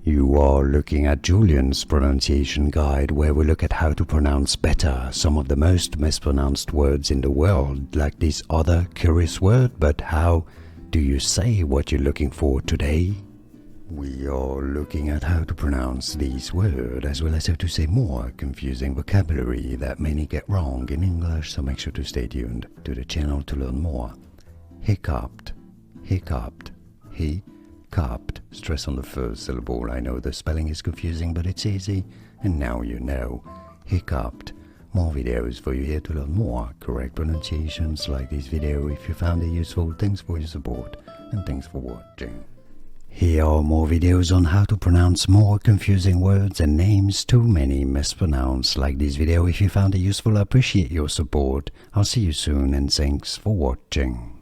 You are looking at Julian's pronunciation guide, where we look at how to pronounce better some of the most mispronounced words in the world, like this other curious word. But how do you say what you're looking for today? We are looking at how to pronounce these words, as well as how to say more confusing vocabulary that many get wrong in English, so make sure to stay tuned to the channel to learn more. Hiccoughed, hiccoughed, hiccoughed. Stress on the first syllable. I know the spelling is confusing, but it's easy, and now you know. Hiccoughed. More videos for you here to learn more correct pronunciations like this video. If you found it useful, thanks for your support, and thanks for watching. Here are more videos on how to pronounce more confusing words and names too many mispronounced. Like this video if you found it useful. I appreciate your support. I'll see you soon, and thanks for watching.